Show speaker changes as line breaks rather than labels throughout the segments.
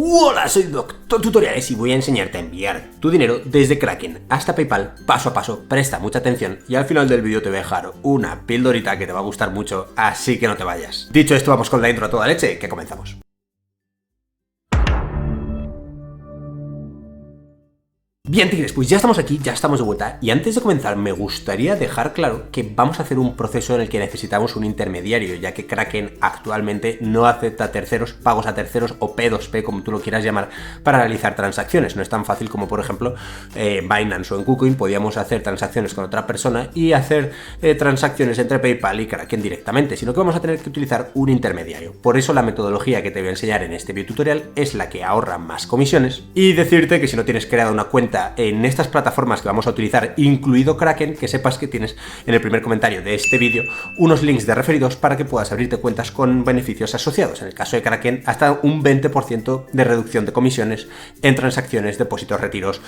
Hola, soy Doctor Tutoriales y voy a enseñarte a enviar tu dinero desde Kraken hasta PayPal paso a paso. Presta mucha atención y al final del vídeo te voy a dejar una pildorita que te va a gustar mucho, así que no te vayas. Dicho esto, vamos con la intro a toda leche, que comenzamos. Bien, tigres, pues ya estamos aquí, ya estamos de vuelta, y antes de comenzar me gustaría dejar claro que vamos a hacer un proceso en el que necesitamos un intermediario, ya que Kraken actualmente no acepta terceros, pagos a terceros o P2P, como tú lo quieras llamar, para realizar transacciones. No es tan fácil como, por ejemplo, Binance o en KuCoin podíamos hacer transacciones con otra persona y hacer transacciones entre PayPal y Kraken directamente, sino que vamos a tener que utilizar un intermediario. Por eso la metodología que te voy a enseñar en este video tutorial es la que ahorra más comisiones, y decirte que si no tienes creada una cuenta en estas plataformas que vamos a utilizar, incluido Kraken, que sepas que tienes en el primer comentario de este vídeo unos links de referidos para que puedas abrirte cuentas con beneficios asociados. En el caso de Kraken, hasta un 20% de reducción de comisiones en transacciones, depósitos, retiros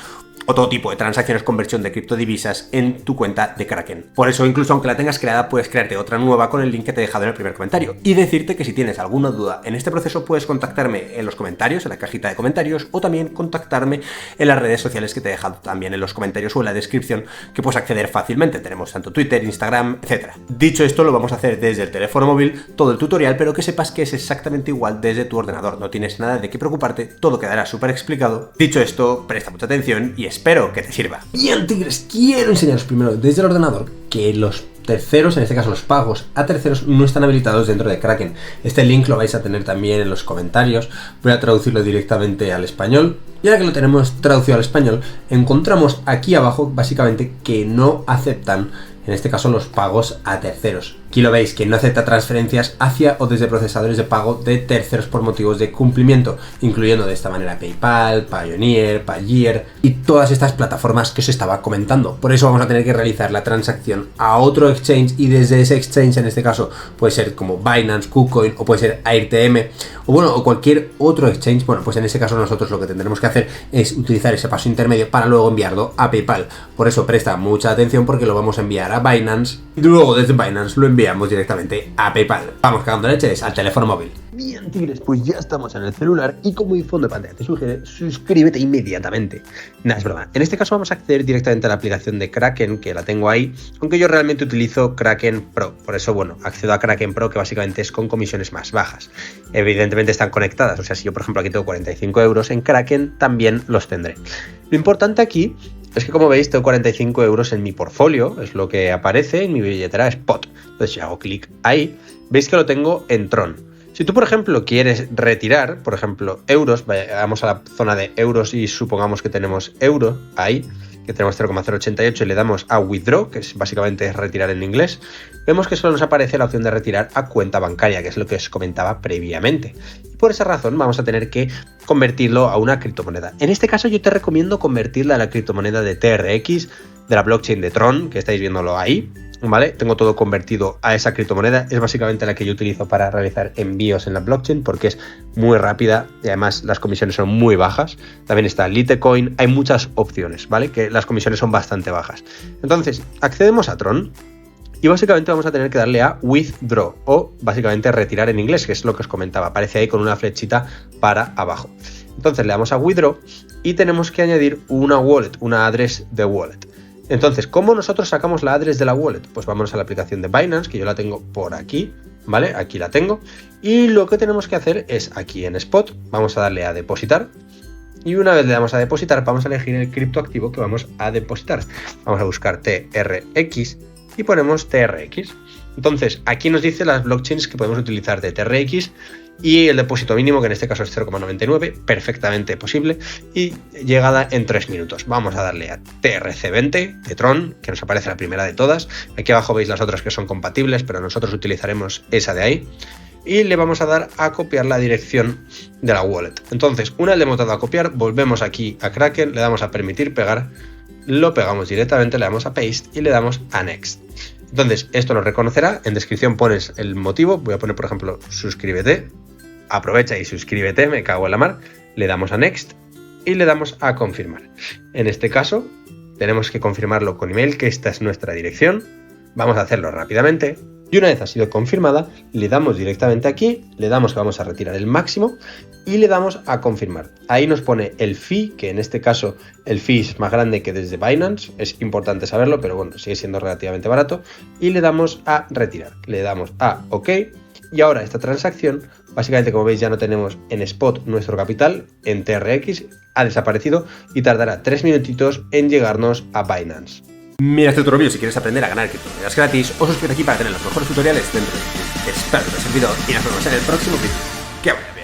o todo tipo de transacciones, conversión de criptodivisas en tu cuenta de Kraken. Por eso, incluso aunque la tengas creada, puedes crearte otra nueva con el link que te he dejado en el primer comentario. Y decirte que si tienes alguna duda en este proceso, puedes contactarme en los comentarios, en la cajita de comentarios, o también contactarme en las redes sociales que te he dejado también en los comentarios o en la descripción, que puedes acceder fácilmente. Tenemos tanto Twitter, Instagram, etc. Dicho esto, lo vamos a hacer desde el teléfono móvil, todo el tutorial, pero que sepas que es exactamente igual desde tu ordenador. No tienes nada de qué preocuparte, todo quedará súper explicado. Dicho esto, presta mucha atención y espero que te sirva. Bien, tigres, quiero enseñaros primero desde el ordenador que los terceros, en este caso los pagos a terceros, no están habilitados dentro de Kraken. Este link lo vais a tener también en los comentarios. Voy a traducirlo directamente al español. Y ahora que lo tenemos traducido al español, encontramos aquí abajo básicamente que no aceptan, en este caso, los pagos a terceros. Aquí lo veis, que no acepta transferencias hacia o desde procesadores de pago de terceros por motivos de cumplimiento, incluyendo de esta manera PayPal, Payoneer, Payeer y todas estas plataformas que os estaba comentando. Por eso vamos a tener que realizar la transacción a otro exchange, y desde ese exchange, en este caso, puede ser como Binance, KuCoin, o puede ser AirTM, o bueno, o cualquier otro exchange. Bueno, pues en ese caso nosotros lo que tendremos que hacer es utilizar ese paso intermedio para luego enviarlo a PayPal. Por eso presta mucha atención, porque lo vamos a enviar a Binance y luego desde Binance lo enviamos directamente a PayPal. Vamos cagando leches al teléfono móvil. Bien, tigres, pues ya estamos en el celular y como mi fondo de pantalla te sugiere, suscríbete inmediatamente. Nada, es broma. En este caso vamos a acceder directamente a la aplicación de Kraken, que la tengo ahí, aunque yo realmente utilizo Kraken Pro. Por eso, bueno, accedo a Kraken Pro, que básicamente es con comisiones más bajas. Evidentemente están conectadas, o sea, si yo por ejemplo aquí tengo 45 euros, en Kraken también los tendré. Lo importante aquí es que, como veis, tengo 45 euros en mi portfolio, es lo que aparece en mi billetera Spot. Entonces, si hago clic ahí, veis que lo tengo en Tron. Si tú, por ejemplo, quieres retirar, por ejemplo, euros, vamos a la zona de euros y supongamos que tenemos euro ahí, que tenemos 0,088, y le damos a Withdraw, que es básicamente retirar en inglés, vemos que solo nos aparece la opción de retirar a cuenta bancaria, que es lo que os comentaba previamente. Y por esa razón vamos a tener que convertirlo a una criptomoneda. En este caso yo te recomiendo convertirla a la criptomoneda de TRX, de la blockchain de Tron, que estáis viéndolo ahí, ¿vale? Tengo todo convertido a esa criptomoneda. Es básicamente la que yo utilizo para realizar envíos en la blockchain, porque es muy rápida y además las comisiones son muy bajas. También está Litecoin, hay muchas opciones, ¿vale? Que las comisiones son bastante bajas. Entonces, accedemos a Tron y básicamente vamos a tener que darle a Withdraw, o básicamente retirar en inglés, que es lo que os comentaba. Aparece ahí con una flechita para abajo. Entonces le damos a Withdraw y tenemos que añadir una wallet, una address de wallet. Entonces, ¿cómo nosotros sacamos la address de la wallet? Pues vamos a la aplicación de Binance, que yo la tengo por aquí, ¿vale? Aquí la tengo. Y lo que tenemos que hacer es, aquí en Spot, vamos a darle a depositar. Y una vez le damos a depositar, vamos a elegir el criptoactivo que vamos a depositar. Vamos a buscar TRX y ponemos TRX. Entonces, aquí nos dice las blockchains que podemos utilizar de TRX y el depósito mínimo, que en este caso es 0,99, perfectamente posible, y llegada en 3 minutos. Vamos a darle a TRC20 de Tron, que nos aparece la primera de todas. Aquí abajo veis las otras que son compatibles, pero nosotros utilizaremos esa de ahí. Y le vamos a dar a copiar la dirección de la wallet. Entonces, una vez le hemos dado a copiar, volvemos aquí a Kraken, le damos a permitir pegar, lo pegamos directamente, le damos a paste y le damos a next. Entonces, esto lo reconocerá. En descripción pones el motivo. Voy a poner, por ejemplo, suscríbete. Aprovecha y suscríbete, me cago en la mar. Le damos a next y le damos a confirmar. En este caso, tenemos que confirmarlo con email, que esta es nuestra dirección. Vamos a hacerlo rápidamente. Y una vez ha sido confirmada, le damos directamente aquí, le damos que vamos a retirar el máximo y le damos a confirmar. Ahí nos pone el fee, que en este caso el fee es más grande que desde Binance, es importante saberlo, pero bueno, sigue siendo relativamente barato. Y le damos a retirar, le damos a OK. Y ahora esta transacción, básicamente como veis ya no tenemos en spot nuestro capital, en TRX ha desaparecido y tardará 3 minutitos en llegarnos a Binance. Mira este otro vídeo si quieres aprender a ganar criptomonedas gratis o suscríbete aquí para tener los mejores tutoriales dentro de YouTube. Espero que te haya servido y nos vemos en el próximo vídeo. ¡Que vaya bien!